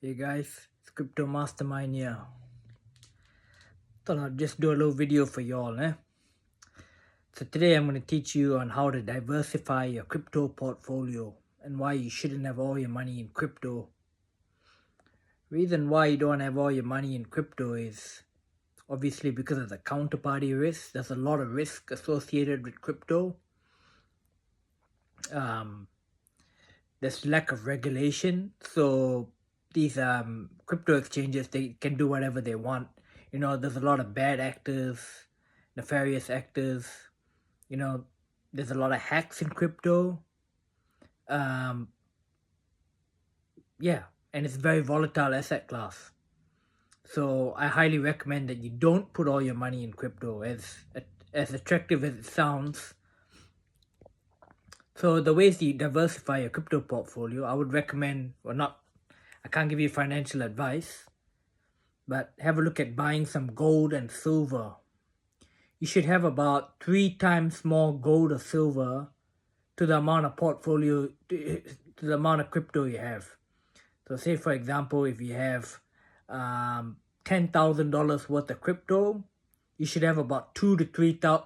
Hey guys, it's Crypto Mastermind here. Thought I'd just do a little video for y'all, eh? So today I'm going to teach you on how to diversify your crypto portfolio and why you shouldn't have all your money in crypto. Reason why you don't have all your money in crypto is obviously because of the counterparty risk. There's a lot of risk associated with crypto. There's lack of regulation, so these crypto exchanges, they can do whatever they want. There's a lot of bad actors, nefarious actors. There's a lot of hacks in crypto. And it's a very volatile asset class. So I highly recommend that you don't put all your money in crypto, as attractive as it sounds. So the ways you diversify your crypto portfolio, I would recommend, I can't give you financial advice, but have a look at buying some gold and silver. You should have about 3 times more gold or silver to the amount of portfolio, to the amount of crypto you have. So say for example, if you have $10,000 worth of crypto, you should have about 2 to 3,000.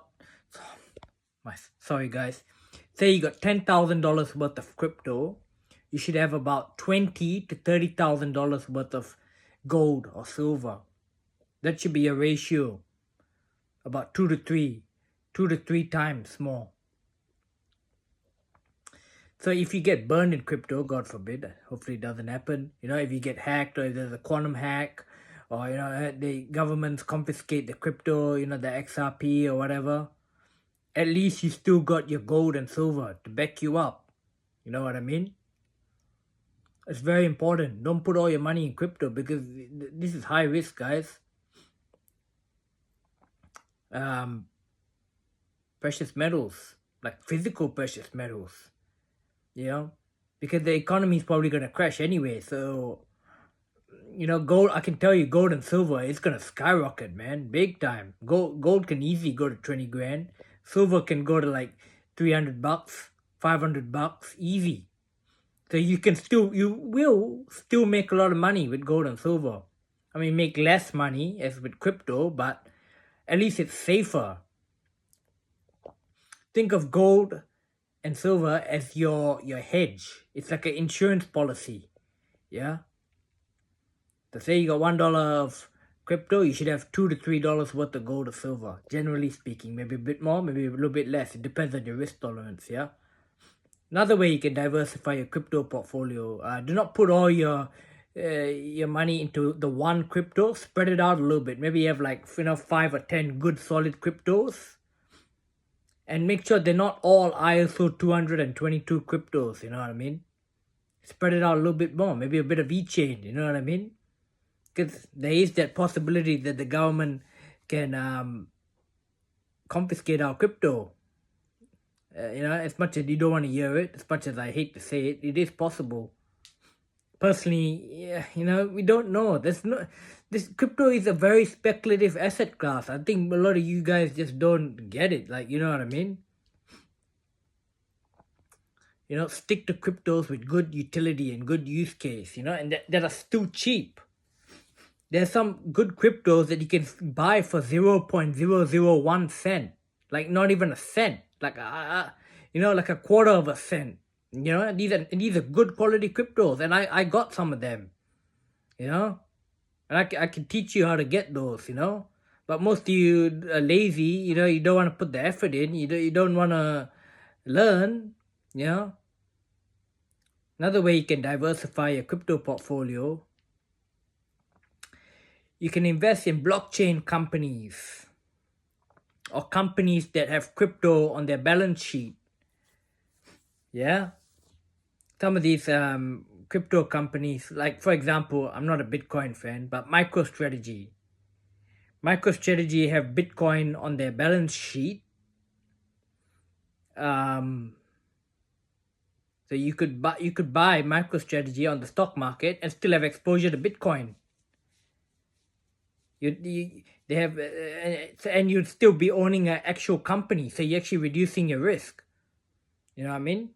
Sorry guys. Say you got $10,000 worth of crypto, you should have about $20,000 to $30,000 worth of gold or silver. That should be a ratio, about 2 to 3 times more. So if you get burned in crypto, God forbid, hopefully it doesn't happen. If you get hacked, or if there's a quantum hack, or the governments confiscate the crypto, the XRP or whatever, at least you still got your gold and silver to back you up. You know what I mean? It's very important. Don't put all your money in crypto because this is high risk, guys. Precious metals, like physical precious metals, because the economy is probably going to crash anyway. So, gold, I can tell you, gold and silver, it's going to skyrocket, man, big time. Gold can easily go to 20 grand. Silver can go to like $300, $500, easy. So you will still make a lot of money with gold and silver. I mean, make less money as with crypto, but at least it's safer. Think of gold and silver as your hedge. It's like an insurance policy. Yeah. So say you got $1 of crypto, you should have $2 to $3 worth of gold or silver. Generally speaking, maybe a bit more, maybe a little bit less. It depends on your risk tolerance. Yeah. Another way you can diversify your crypto portfolio. Do not put all your money into the one crypto. Spread it out a little bit. Maybe you have 5 or 10 good solid cryptos. And make sure they're not all ISO 222 cryptos, you know what I mean? Spread it out a little bit more, maybe a bit of each chain, you know what I mean? Because there is that possibility that the government can confiscate our crypto. As much as you don't want to hear it, as much as I hate to say it, it is possible. Personally, we don't know. This crypto is a very speculative asset class. I think a lot of you guys just don't get it. You know what I mean? Stick to cryptos with good utility and good use case, and that are still cheap. There's some good cryptos that you can buy for 0.001 cent. Not even a cent. Like a quarter of a cent. These are good quality cryptos, and I got some of them. And I can teach you how to get those. But most of you are lazy. You don't want to put the effort in. You don't want to learn. Another way you can diversify your crypto portfolio, you can invest in blockchain companies or companies that have crypto on their balance sheet. Yeah. Some of these crypto companies, like for example, I'm not a Bitcoin fan, but MicroStrategy have Bitcoin on their balance sheet. So you could buy MicroStrategy on the stock market and still have exposure to Bitcoin. They have, and you'd still be owning an actual company, so you're actually reducing your risk. You know what I mean?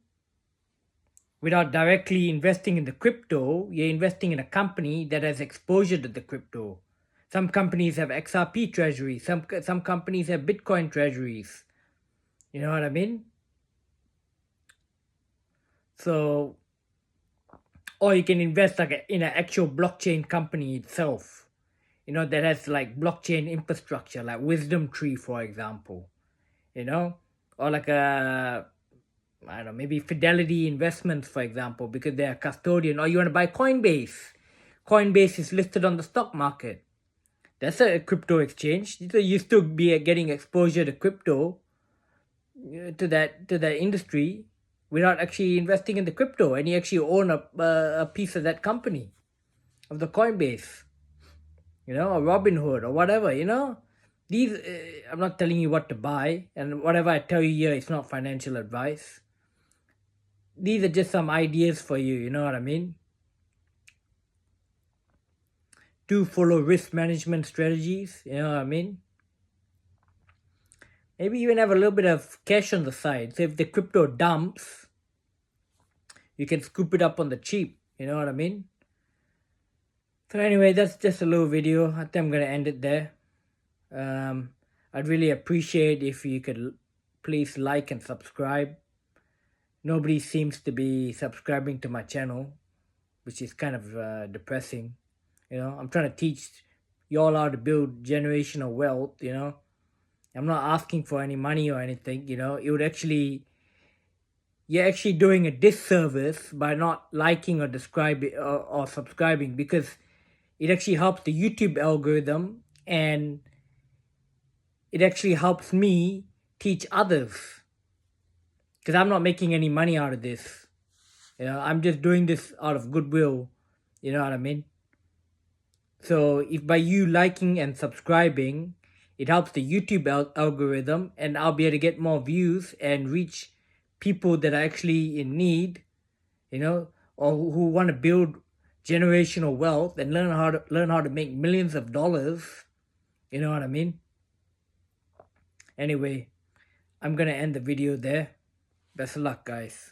without directly investing in the crypto, you're investing in a company that has exposure to the crypto. Some companies have XRP treasuries, some companies have Bitcoin treasuries. You know what I mean? So, or you can invest like in an actual blockchain company itself, that has like blockchain infrastructure, like Wisdom Tree, for example, or like I don't know, maybe Fidelity Investments, for example, because they're a custodian, or you want to buy Coinbase. Coinbase is listed on the stock market. That's a crypto exchange. So you still be getting exposure to crypto, to that industry, without actually investing in the crypto, and you actually own a piece of that company, of the Coinbase, or Robinhood or whatever. These I'm not telling you what to buy, and whatever I tell you here, it's not financial advice. These are just some ideas for you. You know what I mean? Do follow risk management strategies. You know what I mean? Maybe even have a little bit of cash on the side. So if the crypto dumps, you can scoop it up on the cheap. You know what I mean? So anyway, that's just a little video. I think I'm going to end it there. I'd really appreciate if you could please like and subscribe. Nobody seems to be subscribing to my channel, which is kind of depressing. I'm trying to teach y'all how to build generational wealth. I'm not asking for any money or anything. It would actually, you're actually doing a disservice by not liking or subscribing, because it actually helps the YouTube algorithm, and it actually helps me teach others, because I'm not making any money out of this. I'm just doing this out of goodwill. You know what I mean? So if by you liking and subscribing, it helps the YouTube algorithm, and I'll be able to get more views and reach people that are actually in need, or who want to build generational wealth and learn how to make millions of dollars. You know what I mean? Anyway, I'm gonna end the video there. Best of luck, guys.